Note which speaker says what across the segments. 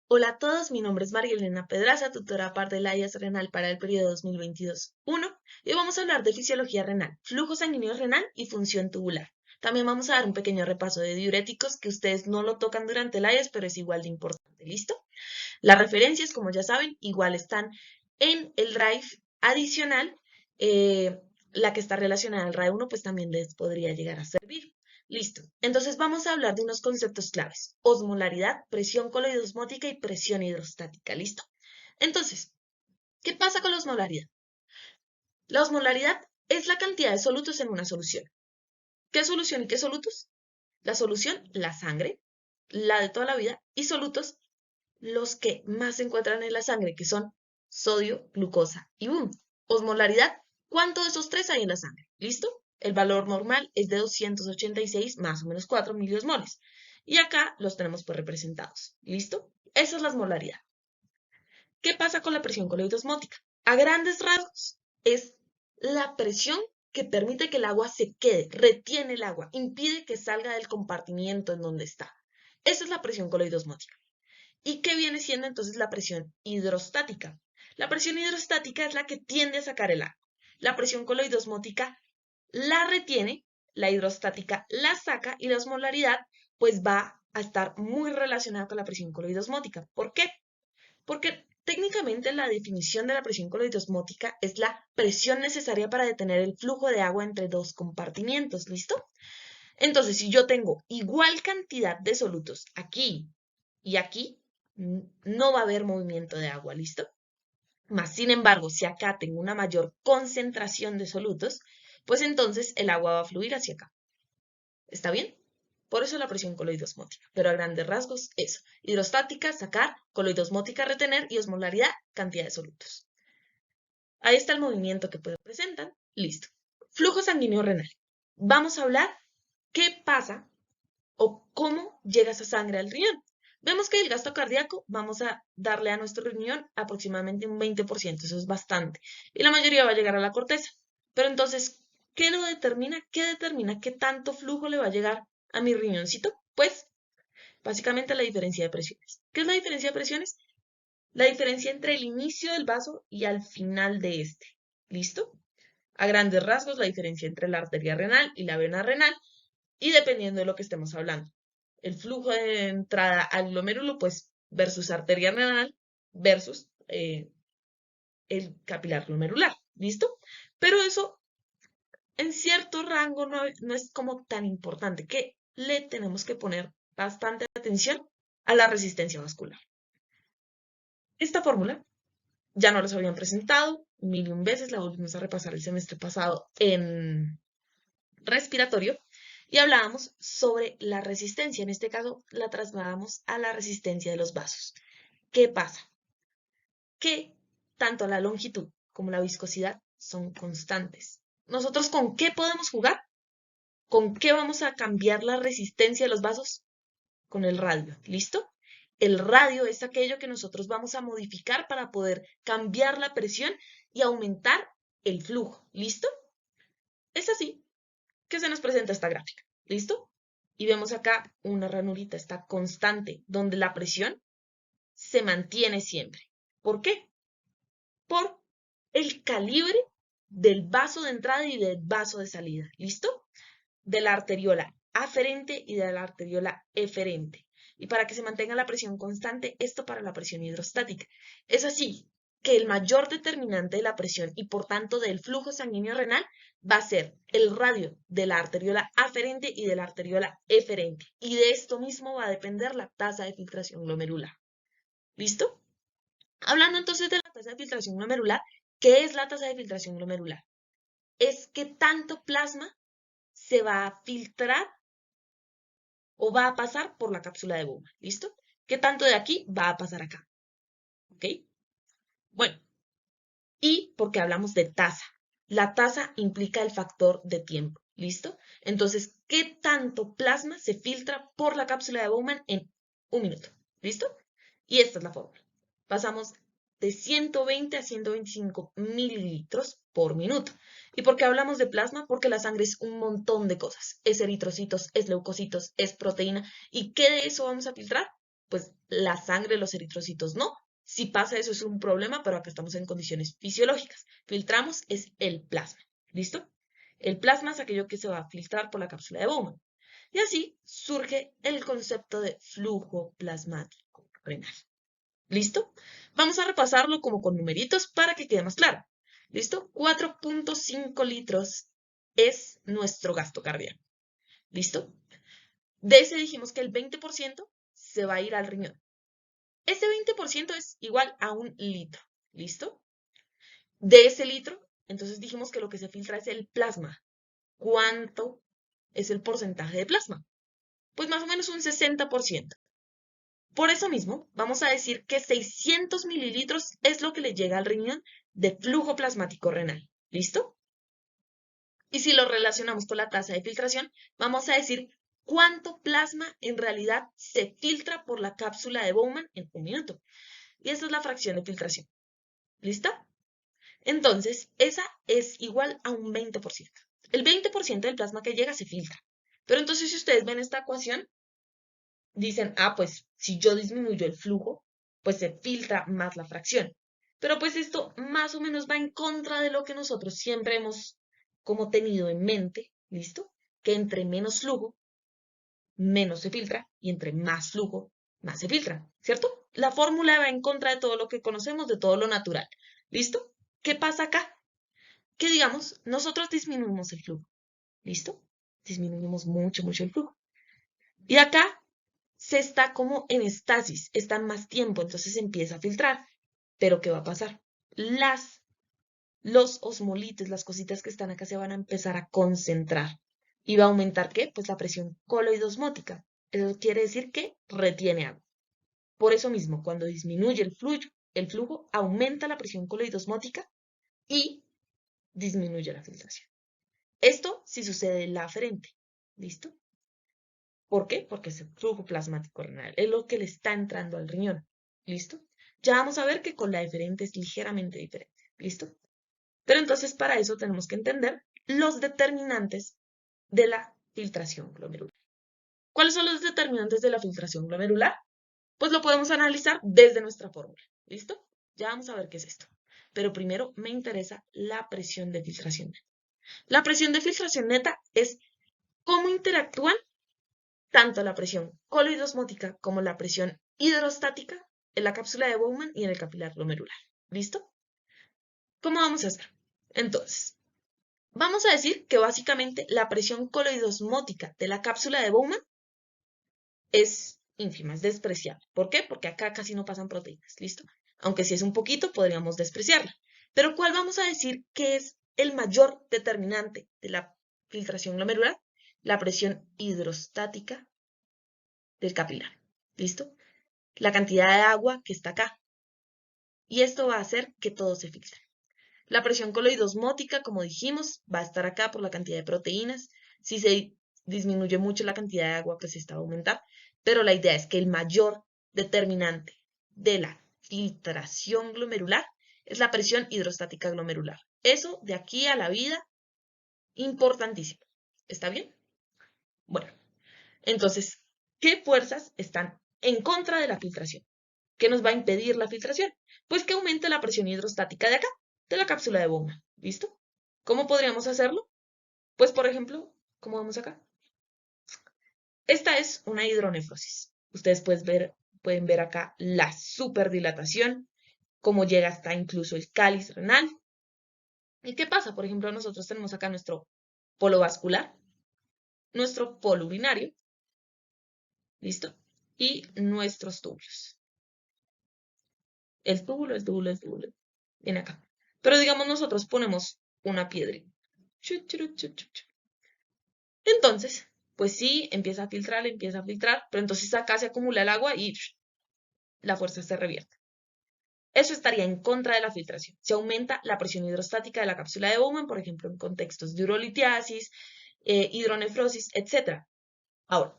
Speaker 1: Hola a todos, mi nombre es María Elena Pedraza, tutora par del IAS renal para el periodo 2022-1 y hoy vamos a hablar de fisiología renal, flujo sanguíneo renal y función tubular. También vamos a dar un pequeño repaso de diuréticos que ustedes no lo tocan durante el IAS, pero es igual de importante, ¿listo? Las referencias, como ya saben, igual están en el drive adicional. La que está relacionada al RAE 1, pues también les podría llegar a servir. Listo. Entonces vamos a hablar de unos conceptos claves. Osmolaridad, presión coloidosmótica y presión hidrostática. ¿Listo? Entonces, ¿qué pasa con la osmolaridad? La osmolaridad es la cantidad de solutos en una solución. ¿Qué solución y qué solutos? La solución, la sangre, la de toda la vida, y solutos, los que más se encuentran en la sangre, que son sodio, glucosa y boom. Osmolaridad, ¿cuánto de esos tres hay en la sangre? ¿Listo? El valor normal es de 286 más o menos 4 miliosmoles. Y acá los tenemos pues representados. ¿Listo? Esa es la osmolaridad. ¿Qué pasa con la presión coloidosmótica? A grandes rasgos, es la presión que permite que el agua se quede, retiene el agua, impide que salga del compartimiento en donde está. Esa es la presión coloidosmótica. ¿Y qué viene siendo entonces la presión hidrostática? La presión hidrostática es la que tiende a sacar el agua. La presión coloidosmótica la retiene, la hidrostática la saca y la osmolaridad pues va a estar muy relacionada con la presión coloidosmótica. ¿Por qué? Porque técnicamente la definición de la presión coloidosmótica es la presión necesaria para detener el flujo de agua entre dos compartimientos, ¿listo? Entonces, si yo tengo igual cantidad de solutos aquí y aquí, no va a haber movimiento de agua, ¿listo? Más sin embargo, si acá tengo una mayor concentración de solutos, pues entonces el agua va a fluir hacia acá. ¿Está bien? Por eso la presión coloidosmótica. Pero a grandes rasgos, eso. Hidrostática, sacar, coloidosmótica, retener y osmolaridad, cantidad de solutos. Ahí está el movimiento que presentan. Listo. Flujo sanguíneo renal. Vamos a hablar qué pasa o cómo llega esa sangre al riñón. Vemos que el gasto cardíaco vamos a darle a nuestro riñón aproximadamente un 20%, eso es bastante, y la mayoría va a llegar a la corteza. Pero entonces, ¿qué lo determina? ¿Qué determina qué tanto flujo le va a llegar a mi riñoncito? Pues básicamente la diferencia de presiones. ¿Qué es la diferencia de presiones? La diferencia entre el inicio del vaso y al final de este. ¿Listo? A grandes rasgos, la diferencia entre la arteria renal y la vena renal, y dependiendo de lo que estemos hablando. El flujo de entrada al glomérulo, pues, versus arteria renal versus el capilar glomerular. ¿Listo? Pero eso en cierto rango no es como tan importante, que le tenemos que poner bastante atención a la resistencia vascular. Esta fórmula ya nos la habían presentado mil y un veces, la volvimos a repasar el semestre pasado en respiratorio y hablábamos sobre la resistencia. En este caso la trasladamos a la resistencia de los vasos. ¿Qué pasa? Que tanto la longitud como la viscosidad son constantes. ¿Nosotros con qué podemos jugar? ¿Con qué vamos a cambiar la resistencia de los vasos? Con el radio. ¿Listo? El radio es aquello que nosotros vamos a modificar para poder cambiar la presión y aumentar el flujo. ¿Listo? Es así que se nos presenta esta gráfica. ¿Listo? Y vemos acá una ranurita, está constante, donde la presión se mantiene siempre. ¿Por qué? Por el calibre del vaso de entrada y del vaso de salida. ¿Listo? De la arteriola aferente y de la arteriola eferente. Y para que se mantenga la presión constante, esto para la presión hidrostática. Es así que el mayor determinante de la presión y por tanto del flujo sanguíneo renal va a ser el radio de la arteriola aferente y de la arteriola eferente. Y de esto mismo va a depender la tasa de filtración glomerular. ¿Listo? Hablando entonces de la tasa de filtración glomerular, ¿qué es la tasa de filtración glomerular? Es que tanto plasma se va a filtrar o va a pasar por la cápsula de Bowman. ¿Listo? ¿Qué tanto de aquí va a pasar acá? ¿Ok? Bueno, y porque hablamos de tasa. La tasa implica el factor de tiempo. ¿Listo? Entonces, ¿qué tanto plasma se filtra por la cápsula de Bowman en un minuto? ¿Listo? Y esta es la fórmula. Pasamos de 120 a 125 mililitros por minuto. ¿Y por qué hablamos de plasma? Porque la sangre es un montón de cosas. Es eritrocitos, es leucocitos, es proteína. ¿Y qué de eso vamos a filtrar? pues la sangre, los eritrocitos no. Si pasa eso es un problema, pero acá estamos en condiciones fisiológicas. Filtramos es el plasma. ¿Listo? El plasma es aquello que se va a filtrar por la cápsula de Bowman. Y así surge el concepto de flujo plasmático renal. ¿Listo? Vamos a repasarlo como con numeritos para que quede más claro. ¿Listo? 4.5 litros es nuestro gasto cardíaco. ¿Listo? De ese dijimos que el 20% se va a ir al riñón. Ese 20% es igual a 1 litro. ¿Listo? De ese litro, entonces dijimos que lo que se filtra es el plasma. ¿Cuánto es el porcentaje de plasma? Pues más o menos un 60%. Por eso mismo, vamos a decir que 600 mililitros es lo que le llega al riñón de flujo plasmático renal. ¿Listo? Y si lo relacionamos con la tasa de filtración, vamos a decir cuánto plasma en realidad se filtra por la cápsula de Bowman en 1 minuto. Y esa es la fracción de filtración. ¿Lista? Entonces, esa es igual a un 20%. El 20% del plasma que llega se filtra. Pero entonces, si ustedes ven esta ecuación, dicen, pues si yo disminuyo el flujo, pues se filtra más la fracción. Pero pues esto más o menos va en contra de lo que nosotros siempre hemos como tenido en mente, ¿listo? Que entre menos flujo, menos se filtra y entre más flujo, más se filtra, ¿cierto? La fórmula va en contra de todo lo que conocemos, de todo lo natural, ¿listo? ¿Qué pasa acá? Que digamos, nosotros disminuimos el flujo, ¿listo? Disminuimos mucho, mucho el flujo. Y acá se está como en estasis, está más tiempo, entonces se empieza a filtrar. Pero ¿qué va a pasar? Los osmolites, las cositas que están acá se van a empezar a concentrar. ¿Y va a aumentar qué? Pues la presión coloidosmótica. Eso quiere decir que retiene agua. Por eso mismo, cuando disminuye el flujo aumenta la presión coloidosmótica y disminuye la filtración. Esto sí sucede en la aferente. ¿Listo? ¿Por qué? Porque es el flujo plasmático renal, es lo que le está entrando al riñón. ¿Listo? Ya vamos a ver que con la deferente es ligeramente diferente. ¿Listo? Pero entonces para eso tenemos que entender los determinantes de la filtración glomerular. ¿Cuáles son los determinantes de la filtración glomerular? Pues lo podemos analizar desde nuestra fórmula. ¿Listo? Ya vamos a ver qué es esto. Pero primero me interesa la presión de filtración neta. La presión de filtración neta es cómo interactúan tanto la presión coloidosmótica como la presión hidrostática en la cápsula de Bowman y en el capilar glomerular. ¿Listo? ¿Cómo vamos a hacer? Entonces, vamos a decir que básicamente la presión coloidosmótica de la cápsula de Bowman es ínfima, es despreciable. ¿Por qué? Porque acá casi no pasan proteínas. ¿Listo? Aunque si es un poquito, podríamos despreciarla. Pero ¿cuál vamos a decir que es el mayor determinante de la filtración glomerular? La presión hidrostática del capilar. ¿Listo? La cantidad de agua que está acá. Y esto va a hacer que todo se filtre. La presión coloidosmótica, como dijimos, va a estar acá por la cantidad de proteínas. Si se disminuye mucho la cantidad de agua, pues esta va a aumentar. Pero la idea es que el mayor determinante de la filtración glomerular es la presión hidrostática glomerular. Eso de aquí a la vida, importantísimo. ¿Está bien? Bueno, entonces, ¿qué fuerzas están en contra de la filtración? ¿Qué nos va a impedir la filtración? Pues que aumente la presión hidrostática de acá, de la cápsula de Bowman. ¿Listo? ¿Cómo podríamos hacerlo? Pues, por ejemplo, como vemos acá. Esta es una hidronefrosis. Ustedes pueden ver acá la superdilatación, cómo llega hasta incluso el cáliz renal. ¿Y qué pasa? Por ejemplo, nosotros tenemos acá nuestro polo vascular, nuestro polo urinario, ¿listo? Y nuestros túbulos. El túbulo. Viene acá. Pero digamos, nosotros ponemos una piedra. Entonces, pues sí, empieza a filtrar, pero entonces acá se acumula el agua y la fuerza se revierte. Eso estaría en contra de la filtración. Se aumenta la presión hidrostática de la cápsula de Bowman, por ejemplo, en contextos de urolitiasis, hidronefrosis, etc. Ahora,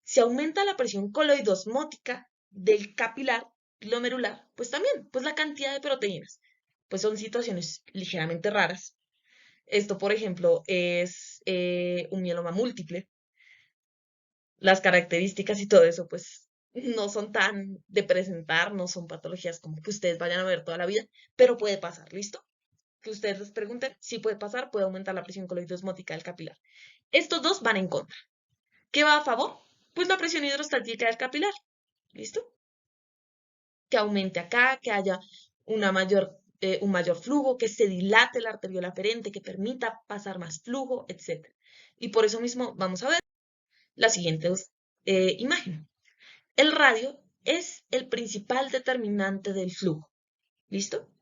Speaker 1: si aumenta la presión coloidosmótica del capilar glomerular, pues también, pues la cantidad de proteínas. Pues son situaciones ligeramente raras. Esto, por ejemplo, es un mieloma múltiple. Las características y todo eso, pues no son tan de presentar, no son patologías como que ustedes vayan a ver toda la vida, pero puede pasar, ¿listo? Que ustedes les pregunten, si puede pasar, puede aumentar la presión coloidosmótica del capilar. Estos dos van en contra. ¿Qué va a favor? Pues la presión hidrostática del capilar, ¿listo? Que aumente acá, que haya un mayor flujo, que se dilate la arteriola aferente, que permita pasar más flujo, etc. Y por eso mismo vamos a ver la siguiente imagen. El radio es el principal determinante del flujo. ¿Listo?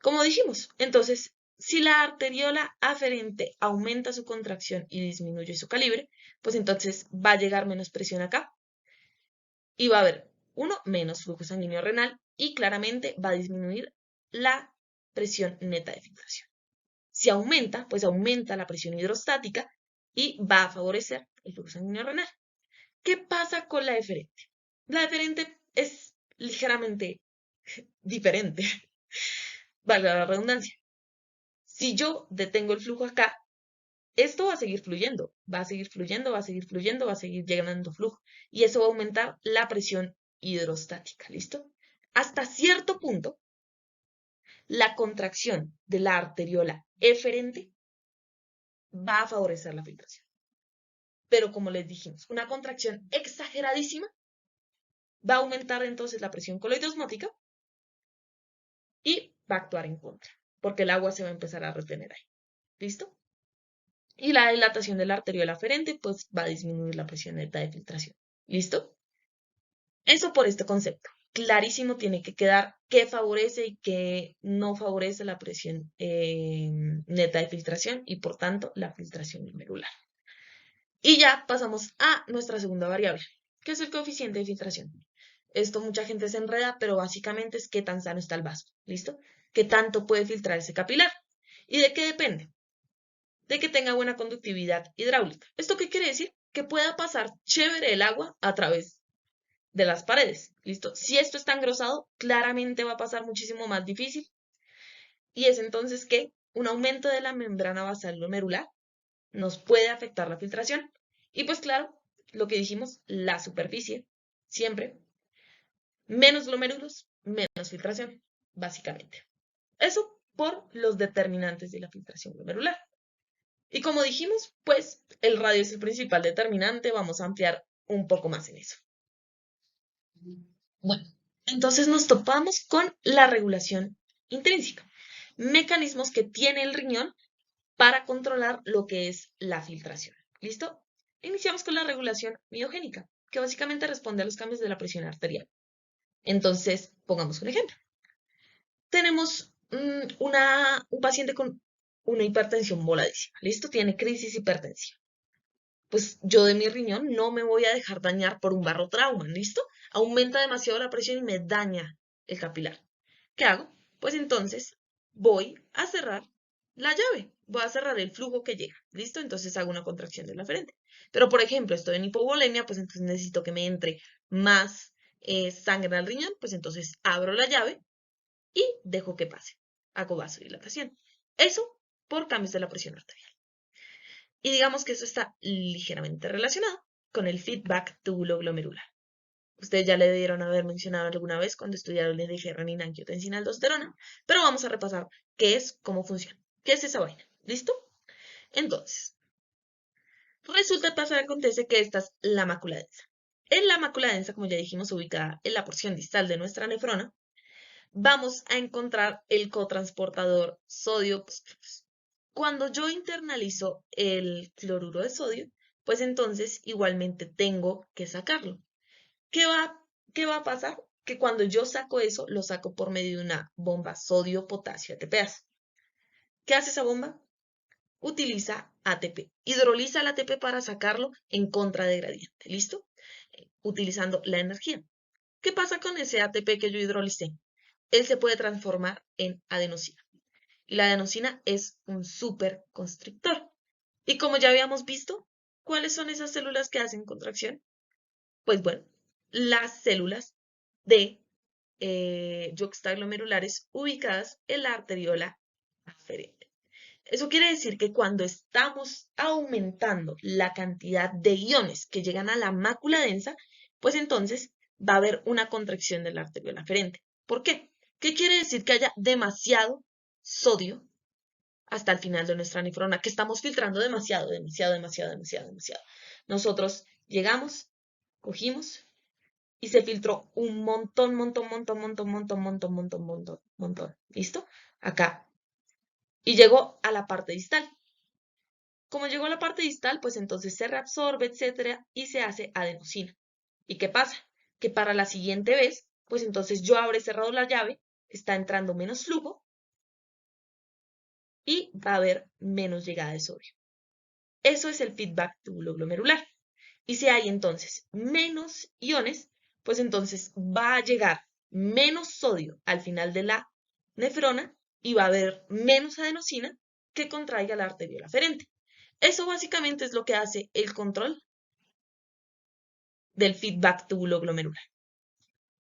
Speaker 1: Como dijimos, entonces, si la arteriola aferente aumenta su contracción y disminuye su calibre, pues entonces va a llegar menos presión acá y va a haber, menos flujo sanguíneo renal y claramente va a disminuir la presión neta de filtración. Si aumenta, pues aumenta la presión hidrostática y va a favorecer el flujo sanguíneo renal. ¿Qué pasa con la eferente? La eferente es ligeramente diferente, valga la redundancia. Si yo detengo el flujo acá, esto va a seguir fluyendo, va a seguir fluyendo, va a seguir fluyendo, va a seguir llegando flujo. Y eso va a aumentar la presión hidrostática, ¿listo? Hasta cierto punto, la contracción de la arteriola eferente va a favorecer la filtración. Pero como les dijimos, una contracción exageradísima va a aumentar entonces la presión coloidosmótica y va a actuar en contra, porque el agua se va a empezar a retener ahí. ¿Listo? Y la dilatación de la arteriola aferente pues va a disminuir la presión neta de filtración. ¿Listo? Eso por este concepto. Clarísimo tiene que quedar qué favorece y qué no favorece la presión neta de filtración y por tanto la filtración glomerular. Y ya pasamos a nuestra segunda variable, que es el coeficiente de filtración. Esto mucha gente se enreda, pero básicamente es qué tan sano está el vaso. ¿Listo? ¿Qué tanto puede filtrar ese capilar? ¿Y de qué depende? De que tenga buena conductividad hidráulica. ¿Esto qué quiere decir? Que pueda pasar chévere el agua a través de las paredes. ¿Listo? Si esto está engrosado, claramente va a pasar muchísimo más difícil. Y es entonces que un aumento de la membrana basal glomerular nos puede afectar la filtración. Y pues claro, lo que dijimos, la superficie, siempre, menos glomérulos, menos filtración, básicamente. Eso por los determinantes de la filtración glomerular. Y como dijimos, pues el radio es el principal determinante, vamos a ampliar un poco más en eso. Bueno, entonces nos topamos con la regulación intrínseca, mecanismos que tiene el riñón para controlar lo que es la filtración. ¿Listo? Iniciamos con la regulación miogénica, que básicamente responde a los cambios de la presión arterial. Entonces, pongamos un ejemplo. Tenemos un paciente con una hipertensión voladísima, ¿listo? Tiene crisis hipertensiva. Pues yo de mi riñón no me voy a dejar dañar por un barotrauma, ¿listo? Aumenta demasiado la presión y me daña el capilar. ¿Qué hago? Pues entonces voy a cerrar la llave, voy a cerrar el flujo que llega, ¿listo? Entonces hago una contracción de la frente. Pero, por ejemplo, estoy en hipovolemia, pues entonces necesito que me entre más sangre al riñón, pues entonces abro la llave y dejo que pase. Hago vasodilatación. Eso por cambios de la presión arterial. Y digamos que eso está ligeramente relacionado con el feedback tubulo-glomerular. Ustedes ya le debieron haber mencionado alguna vez cuando estudiaron el eje renina-angiotensina-aldosterona, pero vamos a repasar qué es, cómo funciona, qué es esa vaina. ¿Listo? Entonces, resulta pasar acontece que esta es la mácula densa. En la mácula densa, como ya dijimos, ubicada en la porción distal de nuestra nefrona, vamos a encontrar el cotransportador sodio. Cuando yo internalizo el cloruro de sodio, pues entonces igualmente tengo que sacarlo. ¿Qué va, qué va a pasar? Que cuando yo saco eso, lo saco por medio de una bomba sodio-potasio ATPase. ¿Qué hace esa bomba? Utiliza ATP, hidroliza el ATP para sacarlo en contra de gradiente, ¿listo? Utilizando la energía. ¿Qué pasa con ese ATP que yo hidrolicé? Él se puede transformar en adenosina. Y la adenosina es un superconstrictor. Y como ya habíamos visto, ¿cuáles son esas células que hacen contracción? Pues bueno, las células de yuxtaglomerulares ubicadas en la arteriola aferente. Eso quiere decir que cuando estamos aumentando la cantidad de iones que llegan a la mácula densa, pues entonces va a haber una contracción de la arteriola aferente. ¿Por qué? ¿Qué quiere decir? Que haya demasiado sodio hasta el final de nuestra nefrona, que estamos filtrando demasiado. Nosotros llegamos, cogimos y se filtró un montón. ¿Listo? Acá. Y llegó a la parte distal. Como llegó a la parte distal, pues entonces se reabsorbe, etcétera, y se hace adenosina. ¿Y qué pasa? Que para la siguiente vez, pues entonces yo habré cerrado la llave, está entrando menos flujo y va a haber menos llegada de sodio. Eso es el feedback tubulo-glomerular. Y si hay entonces menos iones, pues entonces va a llegar menos sodio al final de la nefrona y va a haber menos adenosina que contraiga la arteriola aferente. Eso básicamente es lo que hace el control del feedback tubulo-glomerular,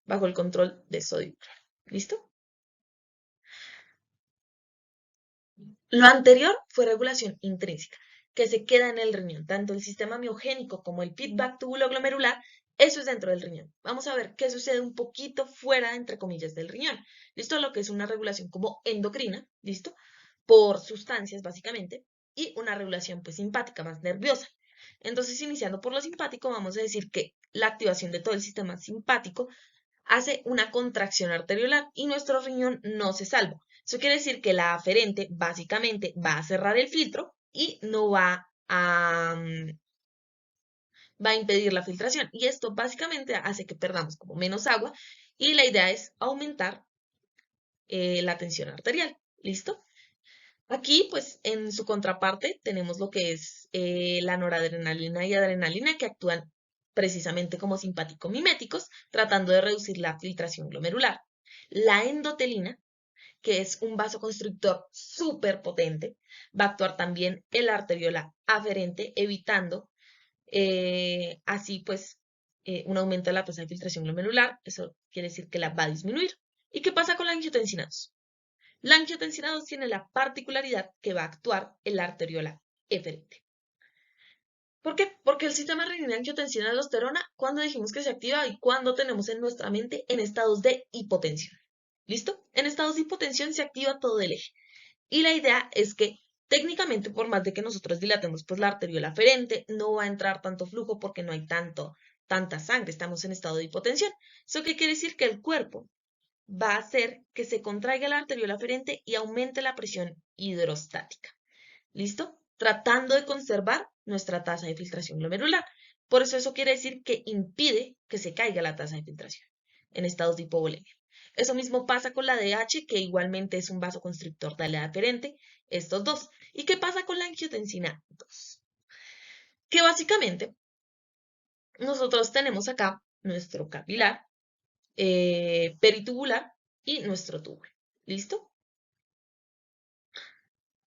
Speaker 1: bajo el control de sodio. ¿Listo? Lo anterior fue regulación intrínseca, que se queda en el riñón. Tanto el sistema miogénico como el feedback tubulo-glomerular, eso es dentro del riñón. Vamos a ver qué sucede un poquito fuera, entre comillas, del riñón. ¿Listo? Lo que es una regulación como endocrina, ¿listo? Por sustancias, básicamente, y una regulación, pues, simpática, más nerviosa. Entonces, iniciando por lo simpático, vamos a decir que la activación de todo el sistema simpático hace una contracción arteriolar y nuestro riñón no se salva. Eso quiere decir que la aferente básicamente va a cerrar el filtro y no va a impedir la filtración. Y esto básicamente hace que perdamos como menos agua y la idea es aumentar la tensión arterial. ¿Listo? Aquí, pues, en su contraparte tenemos lo que es la noradrenalina y adrenalina que actúan precisamente como simpático-miméticos, tratando de reducir la filtración glomerular. La endotelina, que es un vasoconstrictor súper potente, va a actuar también en la arteriola aferente, evitando así, pues, un aumento de la tasa de filtración glomerular. Eso quiere decir que la va a disminuir. ¿Y qué pasa con la angiotensina 2? La angiotensina 2 tiene la particularidad que va a actuar en la arteriola eferente. ¿Por qué? Porque el sistema renina-angiotensina-aldosterona, cuando dijimos que se activa y cuando tenemos en nuestra mente en estados de hipotensión. ¿Listo? En estados de hipotensión se activa todo el eje. Y la idea es que técnicamente, por más de que nosotros dilatemos pues la arteriola aferente, no va a entrar tanto flujo porque no hay tanta sangre, estamos en estado de hipotensión. ¿Eso qué quiere decir? Que el cuerpo va a hacer que se contraiga la arteriola aferente y aumente la presión hidrostática. ¿Listo? Tratando de conservar nuestra tasa de filtración glomerular. Por eso quiere decir que impide que se caiga la tasa de filtración en estados de hipovolemia. Eso mismo pasa con la DH, que igualmente es un vasoconstrictor de la aferente, estos dos. ¿Y qué pasa con la angiotensina 2? Que básicamente nosotros tenemos acá nuestro capilar, peritubular y nuestro túbulo. ¿Listo?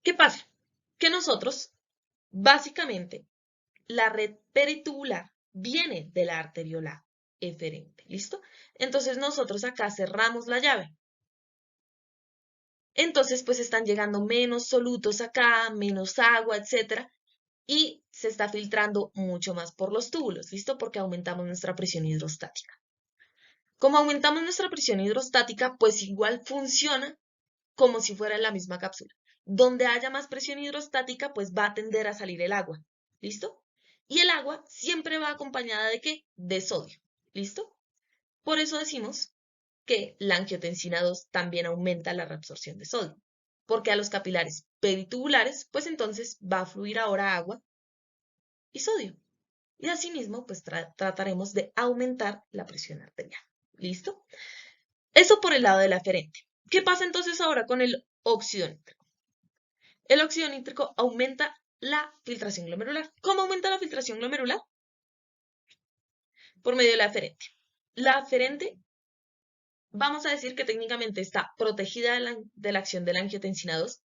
Speaker 1: ¿Qué pasa? Que nosotros, básicamente, la red peritubular viene de la arteriola eferente. ¿Listo? Entonces nosotros acá cerramos la llave. Entonces, pues están llegando menos solutos acá, menos agua, etcétera, y se está filtrando mucho más por los túbulos, ¿listo? Porque aumentamos nuestra presión hidrostática. Como aumentamos nuestra presión hidrostática, pues igual funciona como si fuera en la misma cápsula. Donde haya más presión hidrostática, pues va a tender a salir el agua, ¿listo? Y el agua siempre va acompañada ¿de qué? De sodio, ¿listo? Por eso decimos que la angiotensina 2 también aumenta la reabsorción de sodio, porque a los capilares peritubulares, pues entonces va a fluir ahora agua y sodio. Y asimismo, pues trataremos de aumentar la presión arterial. ¿Listo? Eso por el lado del aferente. ¿Qué pasa entonces ahora con el óxido nítrico? El óxido nítrico aumenta la filtración glomerular. ¿Cómo aumenta la filtración glomerular? Por medio de la aferente. La aferente, vamos a decir que técnicamente está protegida de la acción de la angiotensina 2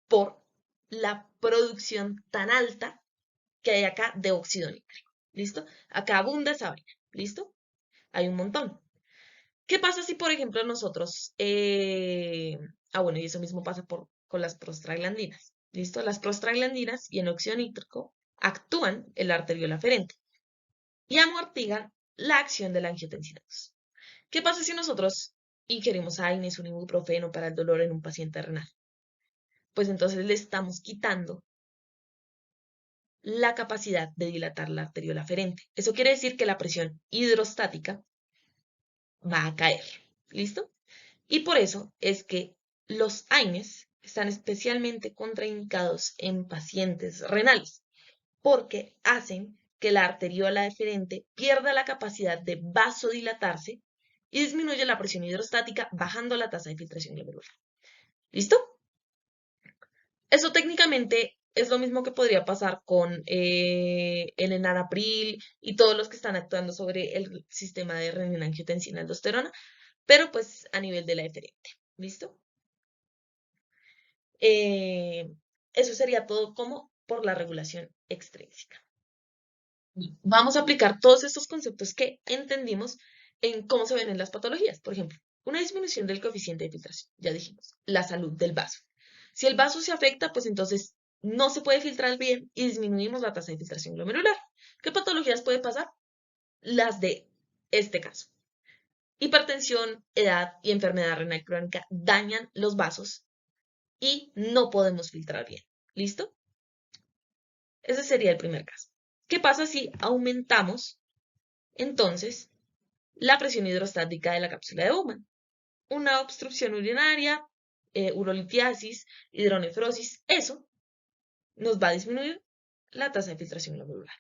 Speaker 1: por la producción tan alta que hay acá de óxido nítrico. ¿Listo? Acá abunda esa vaina. ¿Listo? Hay un montón. ¿Qué pasa si, por ejemplo, nosotros... bueno, y eso mismo pasa con las prostaglandinas. ¿Listo? Las prostaglandinas y el óxido nítrico actúan en la arteriola aferente y amortiguan la acción de la angiotensina 2. ¿Qué pasa si nosotros ingerimos AINES, un ibuprofeno para el dolor en un paciente renal? Pues entonces le estamos quitando la capacidad de dilatar la arteriola aferente. Eso quiere decir que la presión hidrostática va a caer. ¿Listo? Y por eso es que los AINES están especialmente contraindicados en pacientes renales, porque hacen que la arteriola deferente pierda la capacidad de vasodilatarse y disminuye la presión hidrostática, bajando la tasa de filtración glomerular. ¿Listo? Eso técnicamente es lo mismo que podría pasar con el enalapril y todos los que están actuando sobre el sistema de renina-angiotensina-aldosterona, pero pues a nivel de la deferente. ¿Listo? Eso sería todo como por la regulación extrínseca. Vamos a aplicar todos estos conceptos que entendimos en cómo se ven en las patologías. Por ejemplo, una disminución del coeficiente de filtración, ya dijimos, la salud del vaso. Si el vaso se afecta, pues entonces no se puede filtrar bien y disminuimos la tasa de filtración glomerular. ¿Qué patologías puede pasar? Las de este caso. Hipertensión, edad y enfermedad renal crónica dañan los vasos y no podemos filtrar bien. ¿Listo? Ese sería el primer caso. ¿Qué pasa si aumentamos entonces la presión hidrostática de la cápsula de Bowman? Una obstrucción urinaria, urolitiasis, hidronefrosis, eso nos va a disminuir la tasa de filtración glomerular.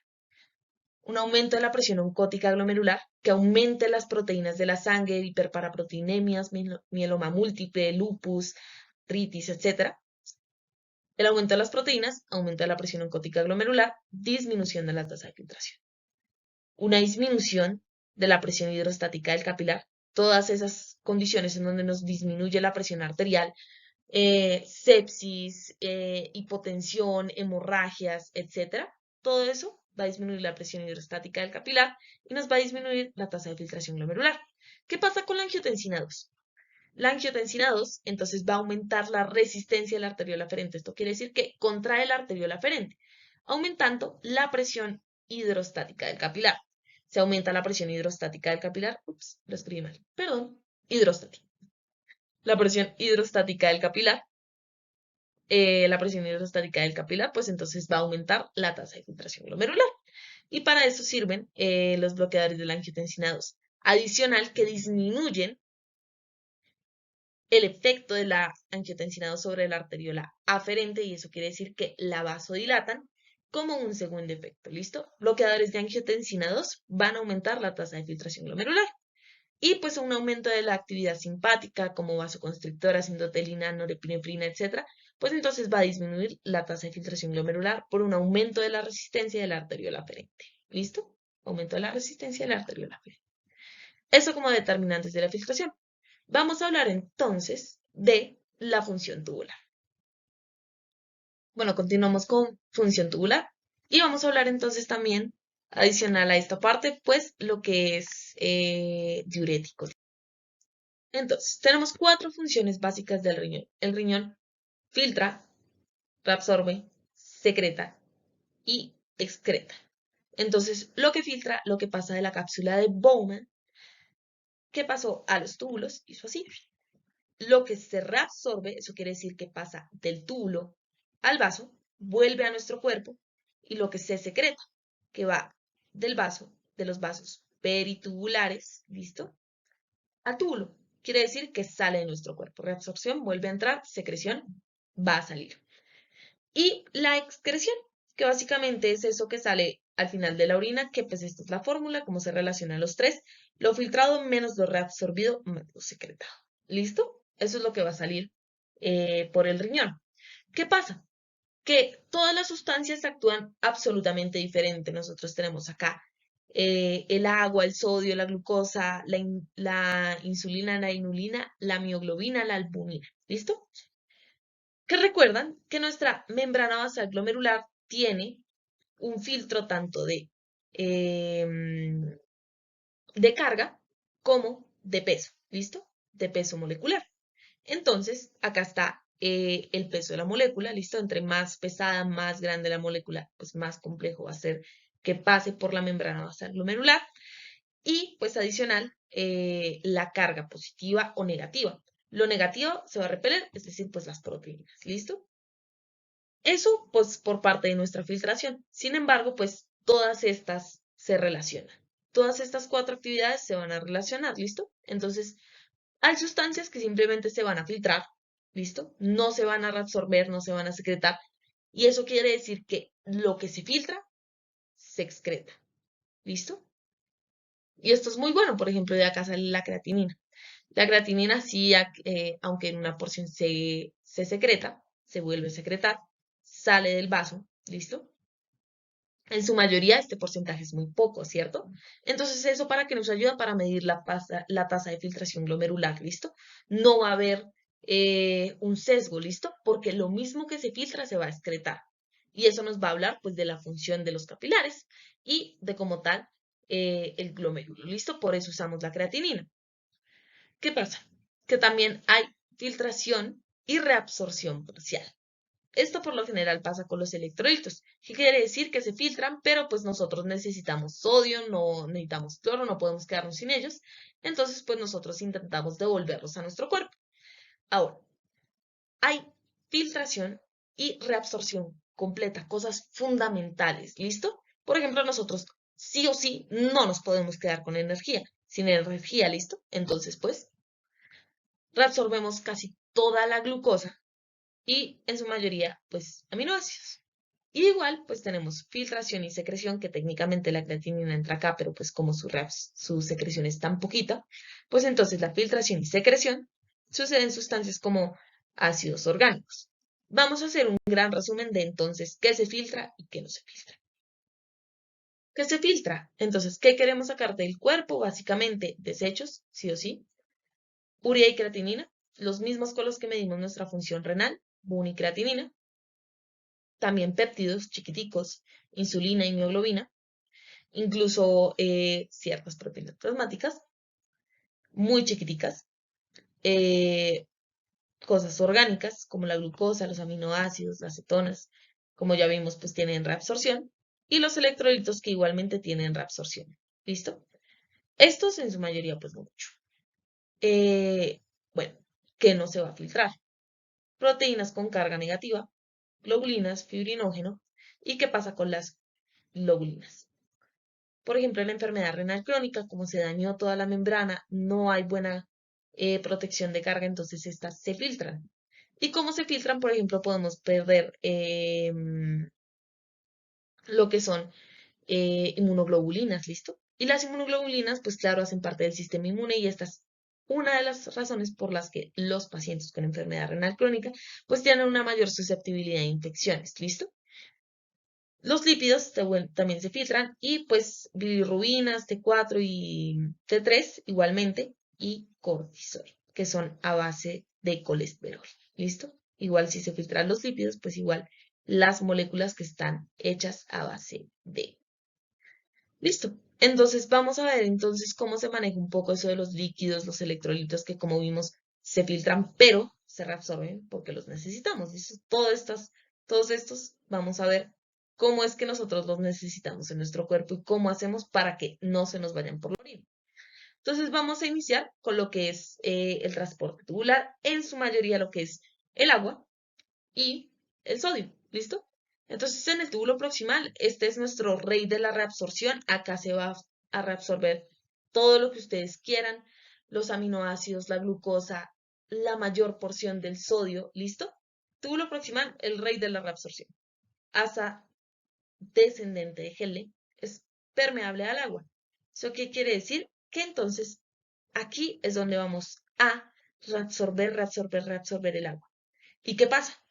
Speaker 1: Un aumento de la presión oncótica glomerular, que aumente las proteínas de la sangre, hiperparaproteinemias, mieloma múltiple, lupus, artritis, etc. El aumento de las proteínas aumenta la presión oncótica glomerular, disminución de la tasa de filtración. Una disminución de la presión hidrostática del capilar, todas esas condiciones en donde nos disminuye la presión arterial, sepsis, hipotensión, hemorragias, etc. Todo eso va a disminuir la presión hidrostática del capilar y nos va a disminuir la tasa de filtración glomerular. ¿Qué pasa con la angiotensina 2? La angiotensina 2 entonces va a aumentar la resistencia de la arteriola aferente. Esto quiere decir que contrae la arteriola aferente, aumentando la presión hidrostática del capilar. Se aumenta la presión hidrostática del capilar, ups, lo escribí mal, perdón, hidrostática. La presión hidrostática del capilar, pues entonces va a aumentar la tasa de filtración glomerular. Y para eso sirven los bloqueadores de la angiotensina 2, adicional que disminuyen el efecto de la angiotensina 2 sobre la arteriola aferente, y eso quiere decir que la vasodilatan como un segundo efecto. ¿Listo? Bloqueadores de angiotensina 2 van a aumentar la tasa de filtración glomerular. Y pues un aumento de la actividad simpática como vasoconstrictoras, endotelina, norepinefrina, etc., pues entonces va a disminuir la tasa de filtración glomerular por un aumento de la resistencia de la arteriola aferente. ¿Listo? Aumento de la resistencia de la arteriola aferente. Eso como determinantes de la filtración. Vamos a hablar entonces de la función tubular. Bueno, continuamos con función tubular y vamos a hablar entonces también, adicional a esta parte, pues lo que es diurético. Entonces, tenemos 4 funciones básicas del riñón. El riñón filtra, reabsorbe, secreta y excreta. Entonces, lo que filtra, lo que pasa de la cápsula de Bowman, que pasó a los túbulos, hizo así. Lo que se reabsorbe, eso quiere decir que pasa del túbulo al vaso, vuelve a nuestro cuerpo, y lo que se secreta, que va del vaso, de los vasos peritubulares, ¿listo? Al túbulo. Quiere decir que sale de nuestro cuerpo. Reabsorción, vuelve a entrar, secreción, va a salir. Y la excreción, que básicamente es eso que sale al final de la orina, que pues esta es la fórmula, cómo se relacionan los tres, lo filtrado menos lo reabsorbido más lo secretado. ¿Listo? Eso es lo que va a salir por el riñón. ¿Qué pasa? Que todas las sustancias actúan absolutamente diferente. Nosotros tenemos acá el agua, el sodio, la glucosa, la insulina, la inulina, la mioglobina, la albumina. ¿Listo? Que recuerdan que nuestra membrana basal glomerular tiene un filtro tanto de carga como de peso, ¿listo? De peso molecular. Entonces, acá está el peso de la molécula, ¿listo? Entre más pesada, más grande la molécula, pues más complejo va a ser que pase por la membrana basal glomerular. Y pues adicional, la carga positiva o negativa. Lo negativo se va a repeler, es decir, pues las proteínas, ¿listo? Eso pues por parte de nuestra filtración. Sin embargo, pues todas estas se relacionan. Todas estas cuatro actividades se van a relacionar, ¿listo? Entonces, hay sustancias que simplemente se van a filtrar, ¿listo? No se van a reabsorber, no se van a secretar. Y eso quiere decir que lo que se filtra, se excreta, ¿listo? Y esto es muy bueno, por ejemplo, de acá sale la creatinina. La creatinina sí, aunque en una porción se secreta, se vuelve a secretar, sale del vaso, ¿listo? En su mayoría este porcentaje es muy poco, ¿cierto? Entonces, ¿eso para qué nos ayuda? Para medir la tasa de filtración glomerular, ¿listo? No va a haber un sesgo, ¿listo? Porque lo mismo que se filtra se va a excretar. Y eso nos va a hablar, pues, de la función de los capilares y de como tal el glomérulo, ¿listo? Por eso usamos la creatinina. ¿Qué pasa? Que también hay filtración y reabsorción parcial. Esto por lo general pasa con los electrolitos, que quiere decir que se filtran, pero pues nosotros necesitamos sodio, no necesitamos cloro, no podemos quedarnos sin ellos. Entonces, pues nosotros intentamos devolverlos a nuestro cuerpo. Ahora, hay filtración y reabsorción completa, cosas fundamentales, ¿listo? Por ejemplo, nosotros sí o sí no nos podemos quedar con energía, sin energía, ¿listo? Entonces, pues, reabsorbemos casi toda la glucosa y en su mayoría, pues, aminoácidos. Y igual, pues tenemos filtración y secreción, que técnicamente la creatinina entra acá, pero pues como su secreción es tan poquita, pues entonces la filtración y secreción suceden en sustancias como ácidos orgánicos. Vamos a hacer un gran resumen de entonces qué se filtra y qué no se filtra. ¿Qué se filtra? Entonces, ¿qué queremos sacar del cuerpo? Básicamente, desechos, sí o sí, urea y creatinina, los mismos con los que medimos nuestra función renal, creatinina, también péptidos chiquiticos, insulina y mioglobina, incluso ciertas proteínas plasmáticas muy chiquiticas, eh, cosas orgánicas como la glucosa, los aminoácidos, las cetonas, como ya vimos, pues tienen reabsorción, y los electrolitos que igualmente tienen reabsorción. ¿Listo? Estos en su mayoría, pues no mucho. Eh, bueno, ¿qué no se va a filtrar? Proteínas con carga negativa, globulinas, fibrinógeno, ¿y qué pasa con las globulinas? Por ejemplo, en la enfermedad renal crónica, como se dañó toda la membrana, no hay buena protección de carga, entonces estas se filtran. ¿Y cómo se filtran? Por ejemplo, podemos perder lo que son inmunoglobulinas, ¿listo? Y las inmunoglobulinas, pues claro, hacen parte del sistema inmune y esta es una de las razones por las que los pacientes con enfermedad renal crónica, pues tienen una mayor susceptibilidad a infecciones, ¿listo? Los lípidos también se filtran y pues bilirrubinas, T4 y T3 igualmente y cortisol, que son a base de colesterol. ¿Listo? Igual si se filtran los lípidos, pues igual las moléculas que están hechas a base de. Listo. Entonces vamos a ver entonces cómo se maneja un poco eso de los líquidos, los electrolitos que como vimos se filtran, pero se reabsorben porque los necesitamos. ¿Listo? Todos estos vamos a ver cómo es que nosotros los necesitamos en nuestro cuerpo y cómo hacemos para que no se nos vayan por la orina. Entonces vamos a iniciar con lo que es el transporte tubular, en su mayoría lo que es el agua y el sodio. ¿Listo? Entonces en el túbulo proximal, este es nuestro rey de la reabsorción. Acá se va a reabsorber todo lo que ustedes quieran, los aminoácidos, la glucosa, la mayor porción del sodio. ¿Listo? Túbulo proximal, el rey de la reabsorción. Asa descendente de Helle es permeable al agua. ¿Eso qué quiere decir? Que entonces aquí es donde vamos a reabsorber, reabsorber, reabsorber el agua. ¿Y qué pasa?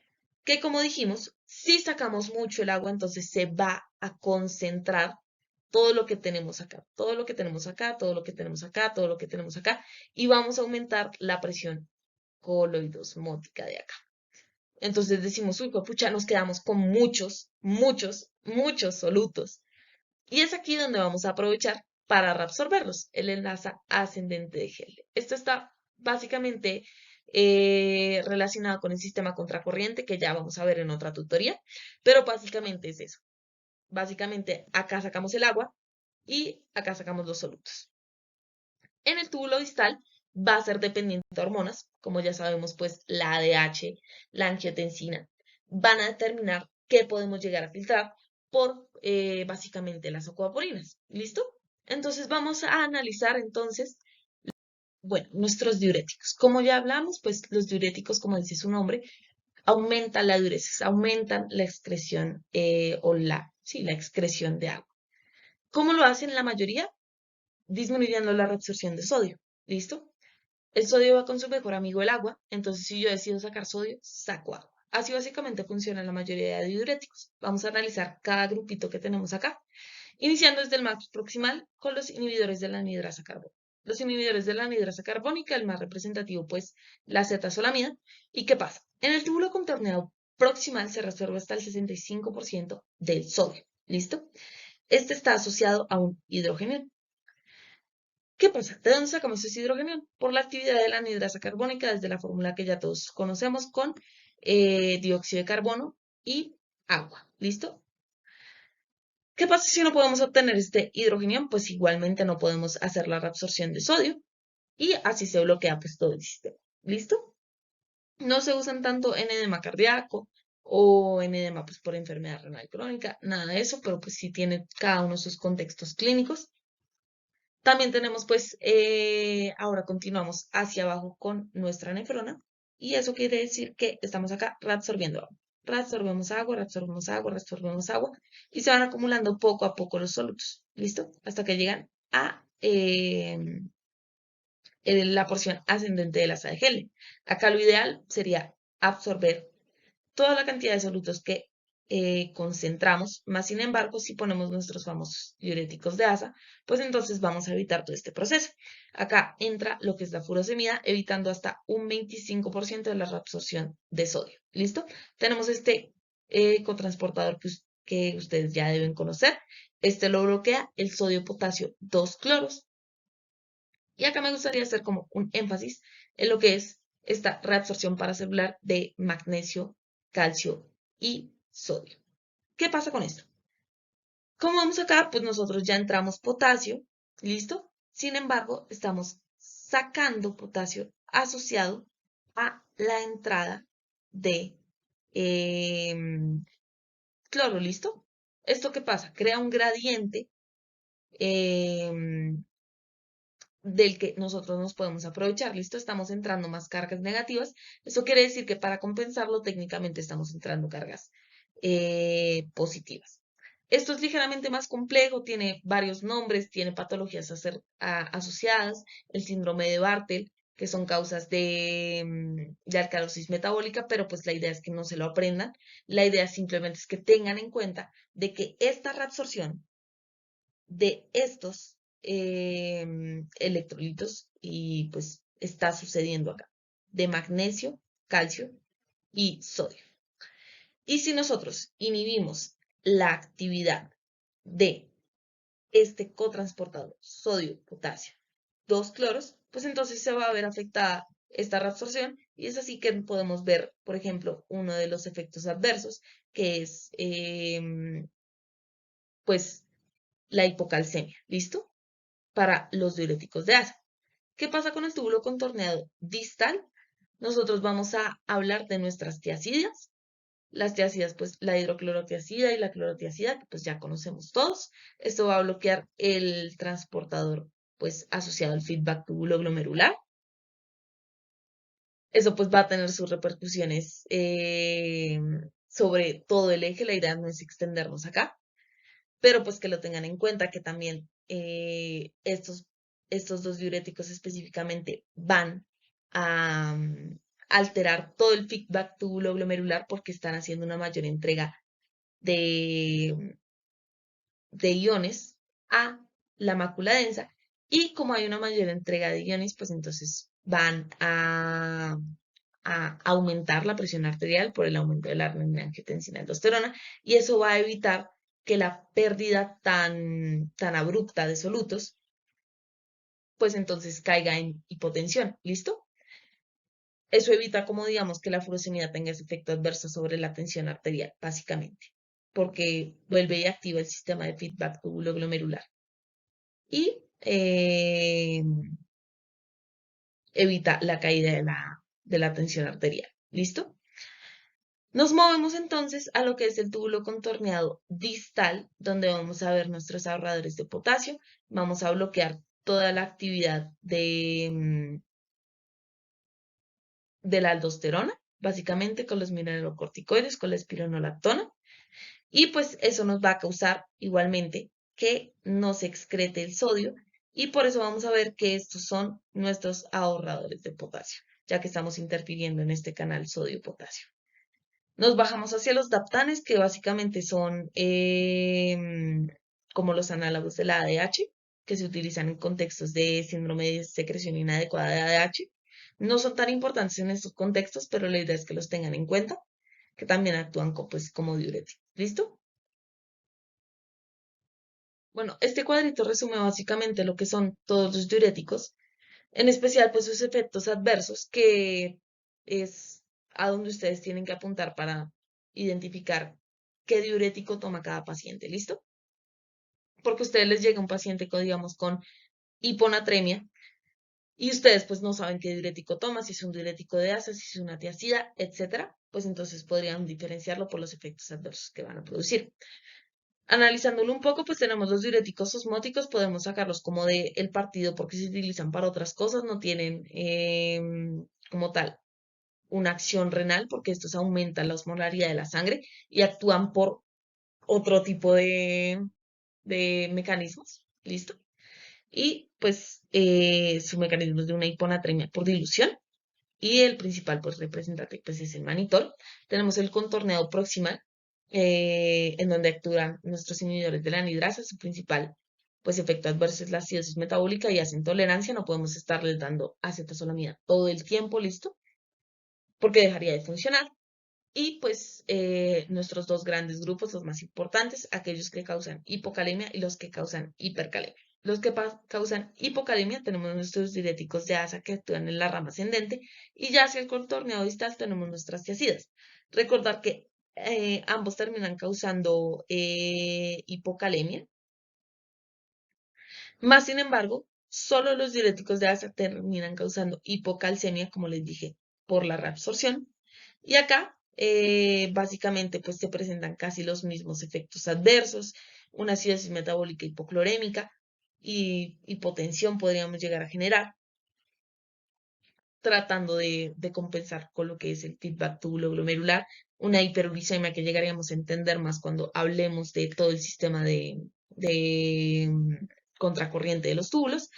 Speaker 1: Que como dijimos, si sacamos mucho el agua, entonces se va a concentrar todo lo que tenemos acá, todo lo que tenemos acá, todo lo que tenemos acá, todo lo que tenemos acá, y vamos a aumentar la presión coloidosmótica de acá. Entonces decimos, uy, pucha, nos quedamos con muchos, muchos, muchos solutos. Y es aquí donde vamos a aprovechar para reabsorberlos, el enlace ascendente de Helle. Esto está básicamente relacionado con el sistema contracorriente, que ya vamos a ver en otra tutoría, pero básicamente es eso. Básicamente acá sacamos el agua y acá sacamos los solutos. En el túbulo distal va a ser dependiente de hormonas, como ya sabemos, pues la ADH, la angiotensina, van a determinar qué podemos llegar a filtrar por básicamente las acuaporinas. ¿Listo? Entonces vamos a analizar entonces, bueno, nuestros diuréticos. Como ya hablamos, pues los diuréticos, como dice su nombre, aumentan la diuresis, aumentan la excreción sí, la excreción de agua. ¿Cómo lo hacen la mayoría? Disminuyendo la reabsorción de sodio. ¿Listo? El sodio va con su mejor amigo el agua, entonces si yo decido sacar sodio, saco agua. Así básicamente funciona la mayoría de diuréticos. Vamos a analizar cada grupito que tenemos acá, iniciando desde el más proximal con los inhibidores de la anhidrasa carbónica. Los inhibidores de la anhidrasa carbónica, el más representativo, pues la acetazolamida. ¿Y qué pasa? En el túbulo contorneado proximal se resuelve hasta el 65% del sodio. ¿Listo? Este está asociado a un hidrógeno. ¿Qué pasa? ¿De dónde sacamos ese hidrógeno? Por la actividad de la anhidrasa carbónica desde la fórmula que ya todos conocemos con dióxido de carbono y agua. ¿Listo? ¿Qué pasa si no podemos obtener este hidrógeno? Pues igualmente no podemos hacer la reabsorción de sodio y así se bloquea pues todo el sistema. ¿Listo? No se usan tanto en edema cardíaco o en edema pues por enfermedad renal crónica, nada de eso, pero pues sí tiene cada uno sus contextos clínicos. También tenemos pues, ahora continuamos hacia abajo con nuestra nefrona y eso quiere decir que estamos acá reabsorbiendo agua. Reabsorbemos agua, reabsorbemos agua, reabsorbemos agua y se van acumulando poco a poco los solutos, ¿listo? Hasta que llegan a la porción ascendente de la sal de Helen. Acá lo ideal sería absorber toda la cantidad de solutos que concentramos, más sin embargo, si ponemos nuestros famosos diuréticos de asa, pues entonces vamos a evitar todo este proceso. Acá entra lo que es la furosemida, evitando hasta un 25% de la reabsorción de sodio. ¿Listo? Tenemos este cotransportador que ustedes ya deben conocer. Este lo bloquea el sodio-potasio 2 cloros. Y acá me gustaría hacer como un énfasis en lo que es esta reabsorción paracelular de magnesio, calcio y sodio. ¿Qué pasa con esto? Como vamos acá, pues nosotros ya entramos potasio, ¿listo? Sin embargo, estamos sacando potasio asociado a la entrada de cloro, ¿listo? ¿Esto qué pasa? Crea un gradiente del que nosotros nos podemos aprovechar. ¿Listo? Estamos entrando más cargas negativas. Eso quiere decir que para compensarlo técnicamente estamos entrando cargas positivas. Esto es ligeramente más complejo, tiene varios nombres, tiene patologías asociadas, el síndrome de Bartel, que son causas de alcalosis metabólica, pero pues la idea es que no se lo aprendan. La idea simplemente es que tengan en cuenta de que esta reabsorción de estos electrolitos y pues está sucediendo acá, de magnesio, calcio y sodio. Y si nosotros inhibimos la actividad de este cotransportador sodio-potasio, 2 cloros, pues entonces se va a ver afectada esta reabsorción y es así que podemos ver, por ejemplo, uno de los efectos adversos, que es pues la hipocalcemia, ¿listo? Para los diuréticos de asa. ¿Qué pasa con el túbulo contorneado distal? Nosotros vamos a hablar de nuestras tiacidas. Las tiacidas, pues la hidroclorotiacida y la clorotiacida, que pues ya conocemos todos. Esto va a bloquear el transportador, pues asociado al feedback túbulo glomerular. Eso pues va a tener sus repercusiones sobre todo el eje. La idea no es extendernos acá, pero pues que lo tengan en cuenta que también estos dos diuréticos específicamente van a alterar todo el feedback túbulo glomerular porque están haciendo una mayor entrega de, de iones a la mácula densa y como hay una mayor entrega de iones, pues entonces van a aumentar la presión arterial por el aumento de la renin-angiotensina aldosterona y eso va a evitar que la pérdida tan abrupta de solutos, pues entonces caiga en hipotensión. ¿Listo? Eso evita, como digamos, que la furosemida tenga ese efecto adverso sobre la tensión arterial, básicamente, porque vuelve y activa el sistema de feedback túbulo glomerular. Y evita la caída de la tensión arterial. ¿Listo? Nos movemos entonces a lo que es el túbulo contorneado distal, donde vamos a ver nuestros ahorradores de potasio. Vamos a bloquear toda la actividad de la aldosterona, básicamente con los mineralocorticoides, con la espironolactona. Y pues eso nos va a causar igualmente que no se excrete el sodio y por eso vamos a ver que estos son nuestros ahorradores de potasio, ya que estamos interfiriendo en este canal sodio-potasio. Nos bajamos hacia los daptanes, que básicamente son como los análogos de la ADH, que se utilizan en contextos de síndrome de secreción inadecuada de ADH. No son tan importantes en estos contextos, pero la idea es que los tengan en cuenta, que también actúan pues, como diuréticos. ¿Listo? Bueno, este cuadrito resume básicamente lo que son todos los diuréticos, en especial pues sus efectos adversos, que es a donde ustedes tienen que apuntar para identificar qué diurético toma cada paciente, ¿listo? Porque a ustedes les llega un paciente, digamos, con hiponatremia y ustedes pues no saben qué diurético toma, si es un diurético de asa, si es una tiacida, etcétera, pues entonces podrían diferenciarlo por los efectos adversos que van a producir. Analizándolo un poco, pues tenemos los diuréticos osmóticos, podemos sacarlos como de el partido porque se utilizan para otras cosas, no tienen como tal una acción renal porque estos aumentan la osmolaridad de la sangre y actúan por otro tipo de mecanismos, ¿listo? Y pues su mecanismo es de una hiponatremia por dilución y el principal pues representante pues es el manitol. Tenemos el contorneado proximal, en donde actúan nuestros inhibidores de la anidrasa. Su principal pues efecto adverso es la acidosis metabólica y hacen tolerancia. No podemos estarles dando acetazolamida todo el tiempo, ¿listo? Porque dejaría de funcionar. Y pues nuestros dos grandes grupos, los más importantes, aquellos que causan hipocalemia y los que causan hipercalemia. Los que causan hipocalemia tenemos nuestros diuréticos de asa que actúan en la rama ascendente y ya hacia el contorneado distal tenemos nuestras tiacidas. Recordar que ambos terminan causando hipocalemia, más sin embargo, solo los diuréticos de asa terminan causando hipocalcemia, como les dije, por la reabsorción. Y acá, básicamente, pues se presentan casi los mismos efectos adversos, una acidosis metabólica hipoclorémica y hipotensión podríamos llegar a generar, tratando de compensar con lo que es el feedback tubulo-glomerular, una hiperuricemia que llegaríamos a entender más cuando hablemos de todo el sistema de contracorriente de los túbulos.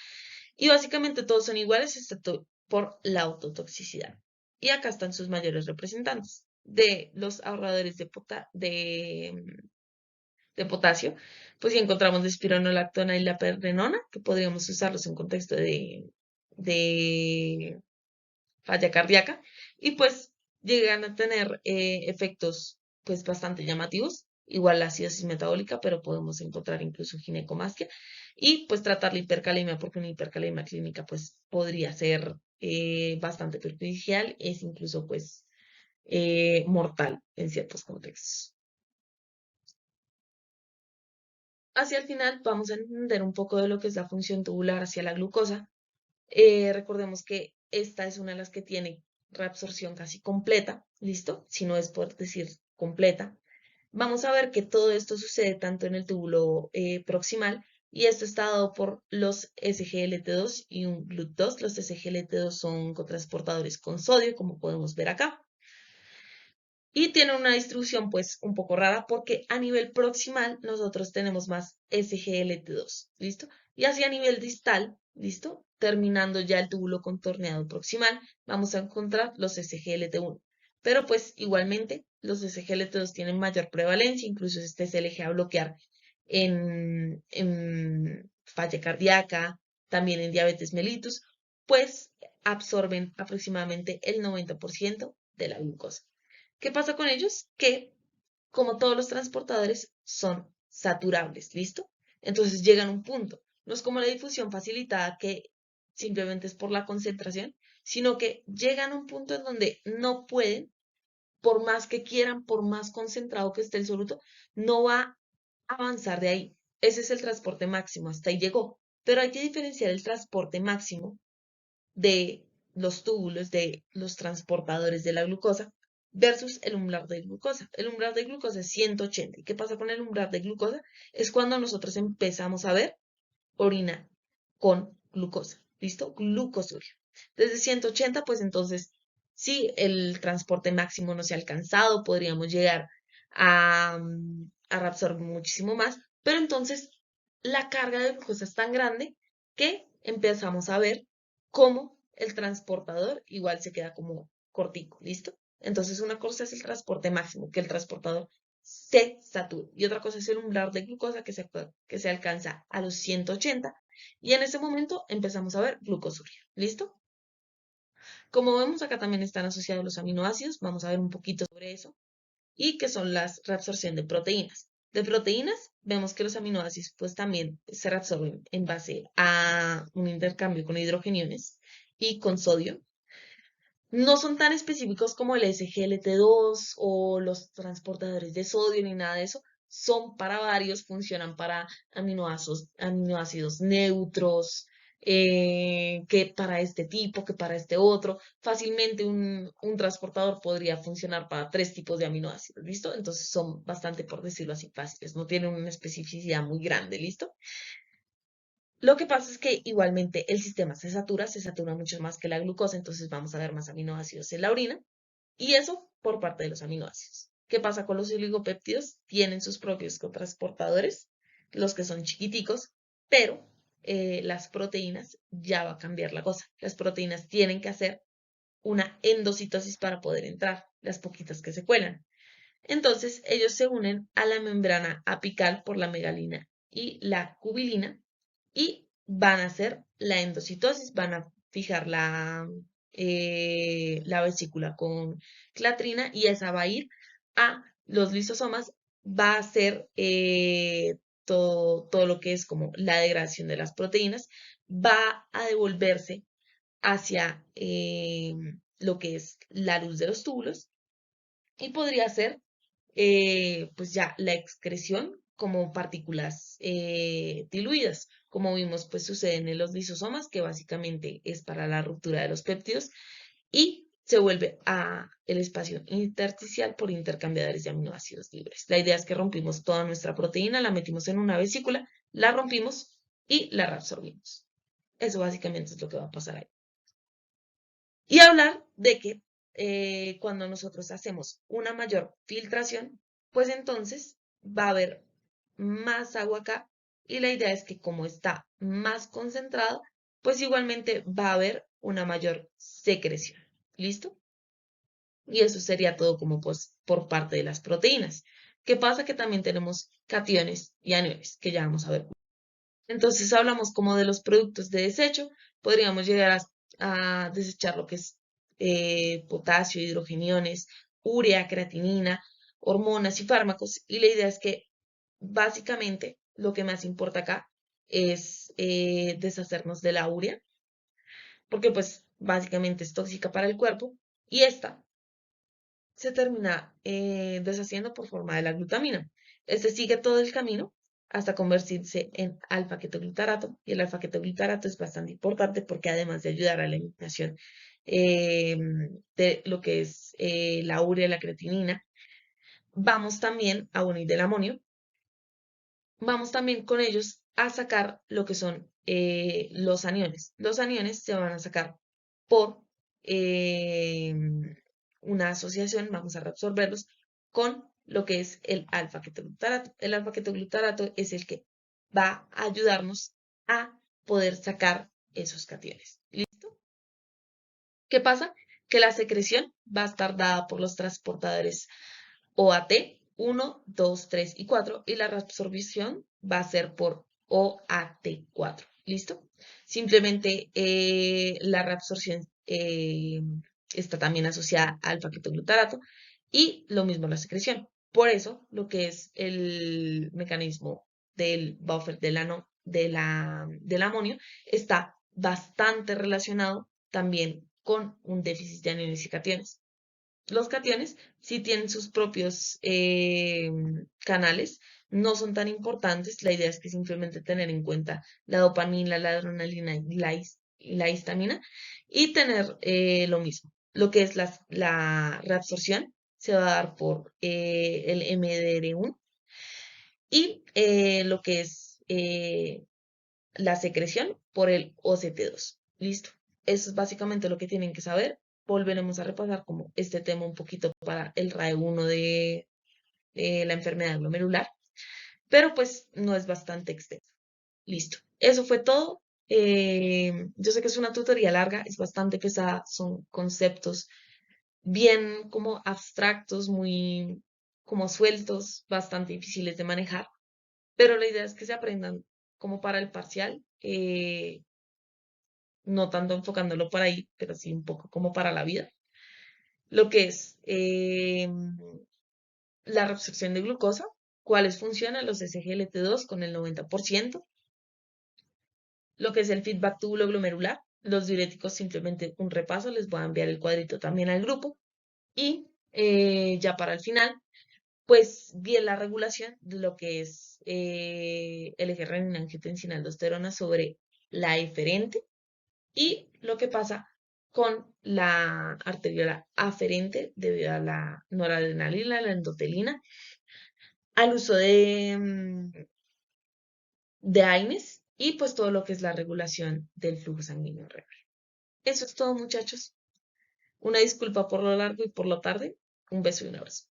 Speaker 1: Y básicamente todos son iguales excepto por la autotoxicidad. Y acá están sus mayores representantes de los ahorradores de potasio. Pues si encontramos la espironolactona y la perrenona, que podríamos usarlos en contexto de falla cardíaca, y pues llegan a tener efectos pues bastante llamativos, igual la acidosis metabólica, pero podemos encontrar incluso ginecomastia, y pues tratar la hipercalemia, porque una hipercalemia clínica pues podría ser bastante perjudicial, es incluso pues mortal en ciertos contextos. Hacia el final vamos a entender un poco de lo que es la función tubular hacia la glucosa. Recordemos que esta es una de las que tiene reabsorción casi completa, ¿listo? Si no es por decir completa. Vamos a ver que todo esto sucede tanto en el túbulo proximal y esto está dado por los SGLT2 y un GLUT2. Los SGLT2 son cotransportadores con sodio, como podemos ver acá. Y tiene una distribución pues un poco rara porque a nivel proximal nosotros tenemos más SGLT2, ¿listo? Y así a nivel distal, ¿listo? Terminando ya el túbulo contorneado proximal, vamos a encontrar los SGLT1. Pero pues igualmente los SGLT2 tienen mayor prevalencia, incluso este es el eje a bloquear en falla cardíaca, también en diabetes mellitus, pues absorben aproximadamente el 90% de la glucosa. ¿Qué pasa con ellos? Que, como todos los transportadores, son saturables, ¿listo? Entonces llegan a un punto. No es como la difusión facilitada que simplemente es por la concentración, sino que llegan a un punto en donde no pueden, por más que quieran, por más concentrado que esté el soluto, no va a avanzar de ahí. Ese es el transporte máximo, hasta ahí llegó. Pero hay que diferenciar el transporte máximo de los túbulos de los transportadores de la glucosa versus el umbral de glucosa. El umbral de glucosa es 180. ¿Y qué pasa con el umbral de glucosa? Es cuando nosotros empezamos a ver orina con glucosa. ¿Listo? Glucosuria. Desde 180, pues entonces, si el transporte máximo no se ha alcanzado, podríamos llegar a reabsorber muchísimo más, pero entonces la carga de glucosa es tan grande que empezamos a ver cómo el transportador igual se queda como cortico, ¿listo? Entonces una cosa es el transporte máximo, que el transportador se satura, y otra cosa es el umbral de glucosa que se alcanza a los 180, y en ese momento empezamos a ver glucosuria, ¿listo? Como vemos acá también están asociados los aminoácidos, vamos a ver un poquito sobre eso y que son las reabsorción de proteínas. De proteínas, vemos que los aminoácidos pues también se reabsorben en base a un intercambio con hidrogeniones y con sodio. No son tan específicos como el SGLT2 o los transportadores de sodio ni nada de eso. Son para varios, funcionan para aminoácidos neutros, que para este tipo, que para este otro. Fácilmente un transportador podría funcionar para 3 tipos de aminoácidos, ¿listo? Entonces son bastante, por decirlo así, fáciles, no tienen una especificidad muy grande, ¿listo? Lo que pasa es que igualmente el sistema se satura mucho más que la glucosa, entonces vamos a ver más aminoácidos en la orina, y eso por parte de los aminoácidos. ¿Qué pasa con los oligopéptidos? Tienen sus propios cotransportadores, los que son chiquiticos, pero las proteínas ya va a cambiar la cosa. Las proteínas tienen que hacer una endocitosis para poder entrar, las poquitas que se cuelan. Entonces ellos se unen a la membrana apical por la megalina y la cubilina y van a hacer la endocitosis, van a fijar la vesícula con clatrina y esa va a ir a los lisosomas, va a hacer todo lo que es como la degradación de las proteínas, va a devolverse hacia lo que es la luz de los túbulos y podría ser pues ya la excreción como partículas diluidas, como vimos pues sucede en los lisosomas, que básicamente es para la ruptura de los péptidos, y se vuelve a el espacio intersticial por intercambiadores de aminoácidos libres. La idea es que rompimos toda nuestra proteína, la metimos en una vesícula, la rompimos y la reabsorbimos. Eso básicamente es lo que va a pasar ahí. Y hablar de que cuando nosotros hacemos una mayor filtración, pues entonces va a haber más agua acá, y la idea es que como está más concentrado, pues igualmente va a haber una mayor secreción. ¿Listo? Y eso sería todo como pues por parte de las proteínas. ¿Qué pasa? Que también tenemos cationes y aniones, que ya vamos a ver. Entonces hablamos como de los productos de desecho, podríamos llegar a desechar lo que es potasio, hidrogeniones, urea, creatinina, hormonas y fármacos. Y la idea es que básicamente lo que más importa acá es deshacernos de la urea, porque pues básicamente es tóxica para el cuerpo, y esta se termina deshaciendo por forma de la glutamina. Este sigue todo el camino hasta convertirse en alfa-ketoglutarato, y el alfa-ketoglutarato es bastante importante porque además de ayudar a la eliminación eh, de lo que es la urea y la creatinina, vamos también a unir del amonio, vamos también con ellos a sacar lo que son los aniones. Los aniones se van a sacar por eh, una asociación, vamos a reabsorberlos con lo que es el alfa-ketoglutarato. El alfa-ketoglutarato es el que va a ayudarnos a poder sacar esos cationes. ¿Listo? ¿Qué pasa? Que la secreción va a estar dada por los transportadores OAT 1, 2, 3 y 4, y la reabsorción va a ser por OAT4. ¿Listo? Simplemente la reabsorción está también asociada al alfa-ketoglutarato, y lo mismo la secreción. Por eso, lo que es el mecanismo del buffer del amonio está bastante relacionado también con un déficit de aniones y cationes. Los cationes sí tienen sus propios canales, no son tan importantes. La idea es que simplemente tener en cuenta la dopamina, la adrenalina y la la histamina, y tener lo mismo. Lo que es la reabsorción se va a dar por el MDR1 y lo que es la secreción por el OCT2. Listo. Eso es básicamente lo que tienen que saber. Volveremos a repasar como este tema un poquito para el RAE 1 de la enfermedad glomerular, pero pues no es bastante extenso. Listo. Eso fue todo. Yo sé que es una tutoría larga, es bastante pesada, son conceptos bien como abstractos, muy como sueltos, bastante difíciles de manejar, pero la idea es que se aprendan como para el parcial, no tanto enfocándolo por ahí, pero sí un poco como para la vida. Lo que es la reabsorción de glucosa, cuáles funcionan los SGLT2 con el 90%, lo que es el feedback túbulo glomerular, los diuréticos simplemente un repaso, les voy a enviar el cuadrito también al grupo, y ya para el final, pues bien la regulación de lo que es el eje renina-angiotensina-aldosterona sobre la eferente y lo que pasa con la arteriola aferente debido a la noradrenalina, la endotelina, al uso de AINES y pues todo lo que es la regulación del flujo sanguíneo renal. Eso es todo, muchachos. Una disculpa por lo largo y por lo tarde. Un beso y un abrazo.